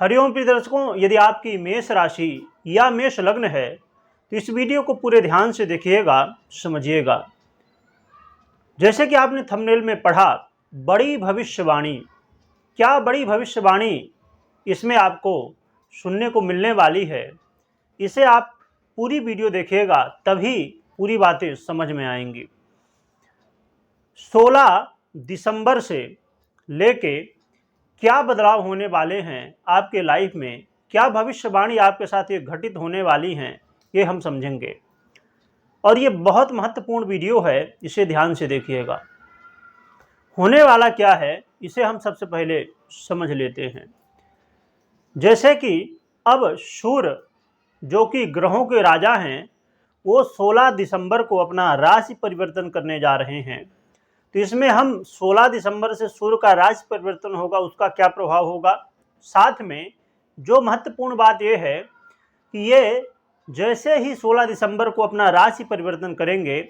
हरिओम प्रिय दर्शकों, यदि आपकी मेष राशि या मेष लग्न है तो इस वीडियो को पूरे ध्यान से देखिएगा, समझिएगा। जैसे कि आपने थंबनेल में पढ़ा, बड़ी भविष्यवाणी। क्या बड़ी भविष्यवाणी इसमें आपको सुनने को मिलने वाली है, इसे आप पूरी वीडियो देखिएगा तभी पूरी बातें समझ में आएंगी। 16 दिसंबर से लेके क्या बदलाव होने वाले हैं आपके लाइफ में, क्या भविष्यवाणी आपके साथ ये घटित होने वाली हैं, ये हम समझेंगे। और ये बहुत महत्वपूर्ण वीडियो है, इसे ध्यान से देखिएगा। होने वाला क्या है इसे हम सबसे पहले समझ लेते हैं। जैसे कि अब सूर्य जो कि ग्रहों के राजा हैं, वो 16 दिसंबर को अपना राशि परिवर्तन करने जा रहे हैं। तो इसमें हम 16 दिसंबर से सूर्य का राशि परिवर्तन होगा, उसका क्या प्रभाव होगा। साथ में जो महत्वपूर्ण बात यह है कि ये जैसे ही 16 दिसंबर को अपना राशि परिवर्तन करेंगे,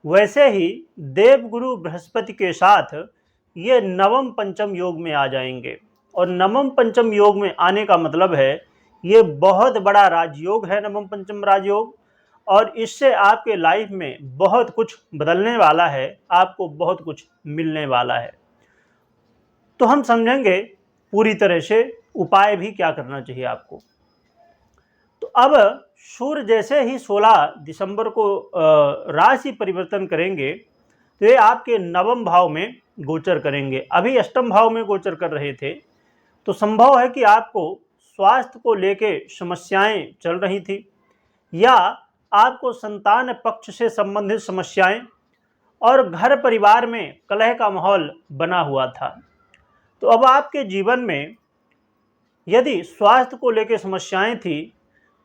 वैसे ही देवगुरु बृहस्पति के साथ ये नवम पंचम योग में आ जाएंगे। और नवम पंचम योग में आने का मतलब है ये बहुत बड़ा राजयोग है, नवम पंचम राजयोग। और इससे आपके लाइफ में बहुत कुछ बदलने वाला है, आपको बहुत कुछ मिलने वाला है। तो हम समझेंगे पूरी तरह से उपाय भी क्या करना चाहिए आपको। तो अब सूर्य जैसे ही 16 दिसंबर को राशि परिवर्तन करेंगे तो ये आपके नवम भाव में गोचर करेंगे। अभी अष्टम भाव में गोचर कर रहे थे, तो संभव है कि आपको स्वास्थ्य को लेके समस्याएं चल रही थी, या आपको संतान पक्ष से संबंधित समस्याएं और घर परिवार में कलह का माहौल बना हुआ था। तो अब आपके जीवन में यदि स्वास्थ्य को लेकर समस्याएं थी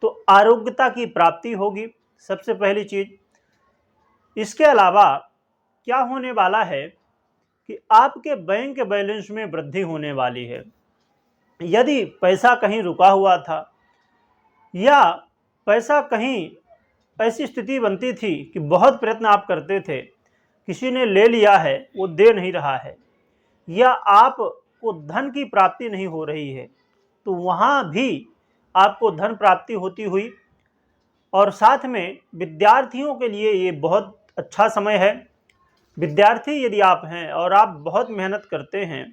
तो आरोग्यता की प्राप्ति होगी, सबसे पहली चीज। इसके अलावा क्या होने वाला है कि आपके बैंक बैलेंस में वृद्धि होने वाली है। यदि पैसा कहीं रुका हुआ था या पैसा कहीं ऐसी स्थिति बनती थी कि बहुत प्रयत्न आप करते थे, किसी ने ले लिया है, वो दे नहीं रहा है, या आपको धन की प्राप्ति नहीं हो रही है, तो वहाँ भी आपको धन प्राप्ति होती हुई। और साथ में विद्यार्थियों के लिए ये बहुत अच्छा समय है। विद्यार्थी यदि आप हैं और आप बहुत मेहनत करते हैं,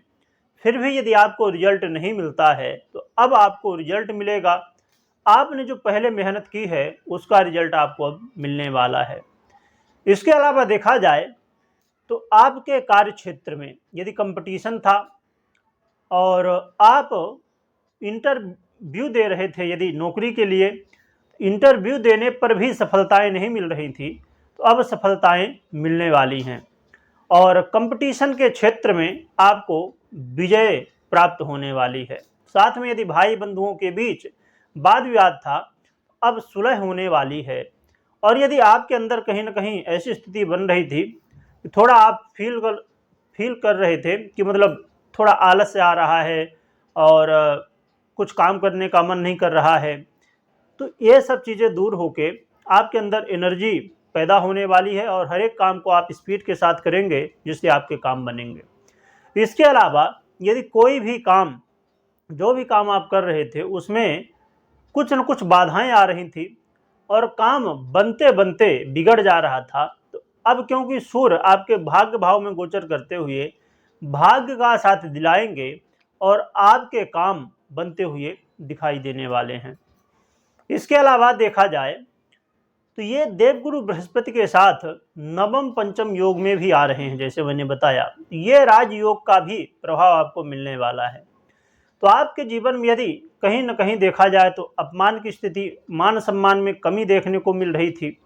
फिर भी यदि आपको रिजल्ट नहीं मिलता है, तो अब आपको रिजल्ट मिलेगा। आपने जो पहले मेहनत की है उसका रिजल्ट आपको अब मिलने वाला है। इसके अलावा देखा जाए तो आपके कार्य क्षेत्र में यदि कंपटीशन था और आप इंटरव्यू दे रहे थे, यदि नौकरी के लिए इंटरव्यू देने पर भी सफलताएं नहीं मिल रही थी, तो अब सफलताएं मिलने वाली हैं। और कंपटीशन के क्षेत्र में आपको विजय प्राप्त होने वाली है। साथ में यदि भाई बंधुओं के बीच वाद विवाद था, अब सुलह होने वाली है। और यदि आपके अंदर कहीं ना कहीं ऐसी स्थिति बन रही थी कि थोड़ा आप फील कर रहे थे कि मतलब थोड़ा आलस्य आ रहा है और कुछ काम करने का मन नहीं कर रहा है, तो ये सब चीज़ें दूर होके आपके अंदर एनर्जी पैदा होने वाली है और हर एक काम को आप स्पीड के साथ करेंगे, जिससे आपके काम बनेंगे। इसके अलावा यदि कोई भी काम, जो भी काम आप कर रहे थे, उसमें कुछ न कुछ बाधाएं आ रही थी और काम बनते बनते बिगड़ जा रहा था, तो अब क्योंकि सूर्य आपके भाग्य भाव में गोचर करते हुए भाग्य का साथ दिलाएंगे और आपके काम बनते हुए दिखाई देने वाले हैं। इसके अलावा देखा जाए तो ये देवगुरु बृहस्पति के साथ नवम पंचम योग में भी आ रहे हैं। जैसे मैंने बताया, ये राजयोग का भी प्रभाव आपको मिलने वाला है। तो आपके जीवन में यदि कहीं न कहीं देखा जाए तो अपमान की स्थिति, मान सम्मान में कमी देखने को मिल रही थी,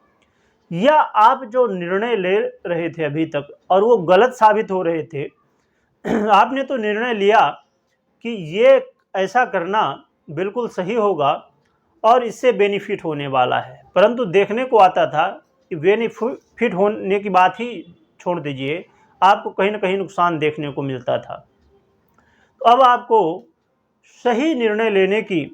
या आप जो निर्णय ले रहे थे अभी तक और वो गलत साबित हो रहे थे, आपने तो निर्णय लिया कि ये ऐसा करना बिल्कुल सही होगा और इससे बेनिफिट होने वाला है, परंतु देखने को आता था कि बेनिफिट होने की बात ही छोड़ दीजिए, आपको कहीं ना कहीं नुकसान देखने को मिलता था। तो अब आपको सही निर्णय लेने की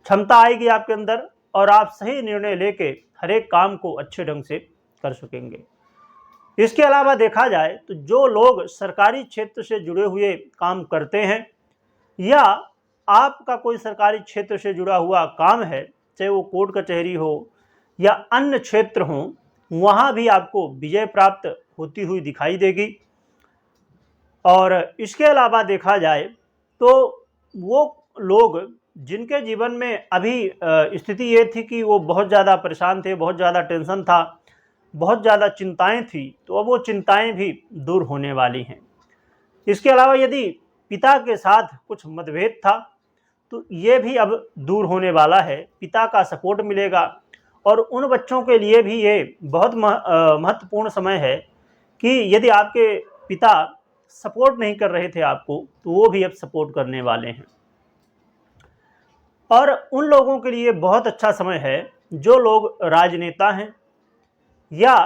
क्षमता आएगी आपके अंदर और आप सही निर्णय लेके हर एक काम को अच्छे ढंग से कर सकेंगे। इसके अलावा देखा जाए तो जो लोग सरकारी क्षेत्र से जुड़े हुए काम करते हैं या आपका कोई सरकारी क्षेत्र से जुड़ा हुआ काम है, चाहे वो कोर्ट कचहरी हो या अन्य क्षेत्र हो, वहाँ भी आपको विजय प्राप्त होती हुई दिखाई देगी। और इसके अलावा देखा जाए तो वो लोग जिनके जीवन में अभी स्थिति ये थी कि वो बहुत ज़्यादा परेशान थे, बहुत ज़्यादा टेंशन था, बहुत ज़्यादा चिंताएं थी, तो अब वो चिंताएं भी दूर होने वाली हैं। इसके अलावा यदि पिता के साथ कुछ मतभेद था तो ये भी अब दूर होने वाला है, पिता का सपोर्ट मिलेगा। और उन बच्चों के लिए भी ये बहुत महत्वपूर्ण समय है कि यदि आपके पिता सपोर्ट नहीं कर रहे थे आपको, तो वो भी अब सपोर्ट करने वाले हैं। और उन लोगों के लिए बहुत अच्छा समय है जो लोग राजनेता हैं या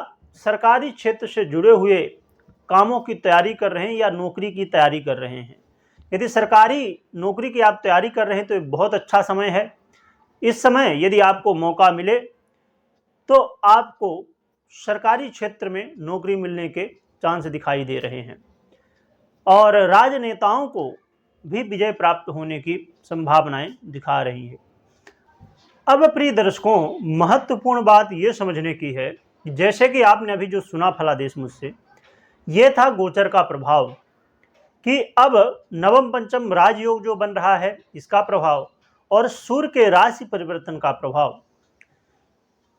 सरकारी क्षेत्र से जुड़े हुए कामों की तैयारी कर रहे हैं या नौकरी की तैयारी कर रहे हैं। यदि सरकारी नौकरी की आप तैयारी कर रहे हैं तो ये बहुत अच्छा समय है। इस समय यदि आपको मौका मिले तो आपको सरकारी क्षेत्र में नौकरी मिलने के चांस दिखाई दे रहे हैं और राजनेताओं को भी विजय प्राप्त होने की संभावनाएं दिखा रही है। अब प्रिय दर्शकों, महत्वपूर्ण बात यह समझने की है, जैसे कि आपने अभी जो सुना फलादेश मुझसे, ये था गोचर का प्रभाव कि अब नवम पंचम राजयोग जो बन रहा है इसका प्रभाव और सूर्य के राशि परिवर्तन का प्रभाव।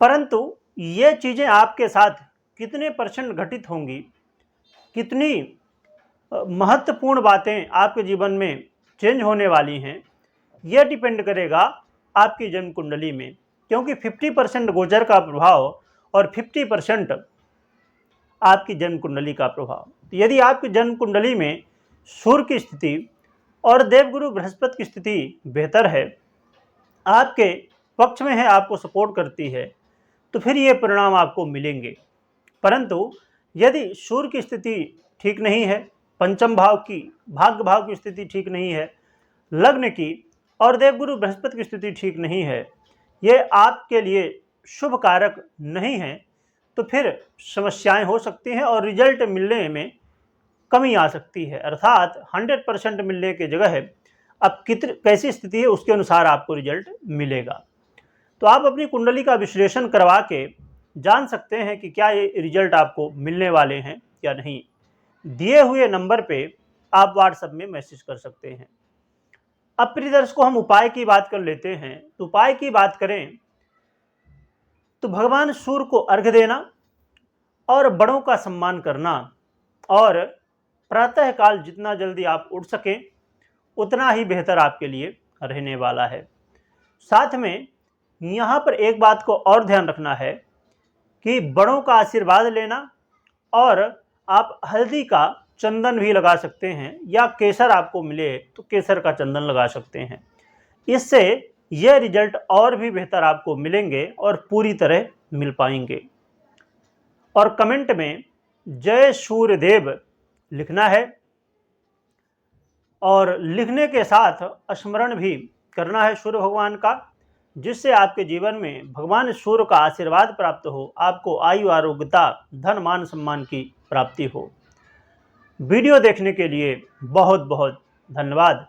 परंतु ये चीजें आपके साथ कितने % घटित होंगी, कितनी महत्वपूर्ण बातें आपके जीवन में चेंज होने वाली हैं, यह डिपेंड करेगा आपकी जन्म कुंडली में। क्योंकि 50% गोचर का प्रभाव और 50% आपकी जन्म कुंडली का प्रभाव। तो यदि आपकी जन्म कुंडली में सूर्य की स्थिति और देवगुरु बृहस्पति की स्थिति बेहतर है, आपके पक्ष में है, आपको सपोर्ट करती है, तो फिर ये परिणाम आपको मिलेंगे। परंतु यदि सूर्य की स्थिति ठीक नहीं है, पंचम भाव की, भाग्य भाव की स्थिति ठीक नहीं है, लग्न की और देवगुरु बृहस्पति की स्थिति ठीक नहीं है, ये आपके लिए शुभ कारक नहीं है, तो फिर समस्याएं हो सकती हैं और रिजल्ट मिलने में कमी आ सकती है। अर्थात 100% मिलने की जगह अब कैसी स्थिति है उसके अनुसार आपको रिजल्ट मिलेगा। तो आप अपनी कुंडली का विश्लेषण करवा के जान सकते हैं कि क्या ये रिजल्ट आपको मिलने वाले हैं या नहीं। दिए हुए नंबर पे आप व्हाट्सएप में मैसेज कर सकते हैं। अब प्रिय दर्शकों, हम उपाय की बात कर लेते हैं। तो उपाय की बात करें तो भगवान सूर्य को अर्घ्य देना और बड़ों का सम्मान करना और प्रातःकाल जितना जल्दी आप उठ सकें उतना ही बेहतर आपके लिए रहने वाला है। साथ में यहाँ पर एक बात को और ध्यान रखना है कि बड़ों का आशीर्वाद लेना और आप हल्दी का चंदन भी लगा सकते हैं या केसर आपको मिले तो केसर का चंदन लगा सकते हैं। इससे यह रिजल्ट और भी बेहतर आपको मिलेंगे और पूरी तरह मिल पाएंगे। और कमेंट में जय सूर्यदेव लिखना है और लिखने के साथ स्मरण भी करना है सूर्य भगवान का, जिससे आपके जीवन में भगवान सूर्य का आशीर्वाद प्राप्त हो, आपको आयु आरोग्यता धन मान सम्मान की प्राप्ति हो। वीडियो देखने के लिए बहुत बहुत धन्यवाद।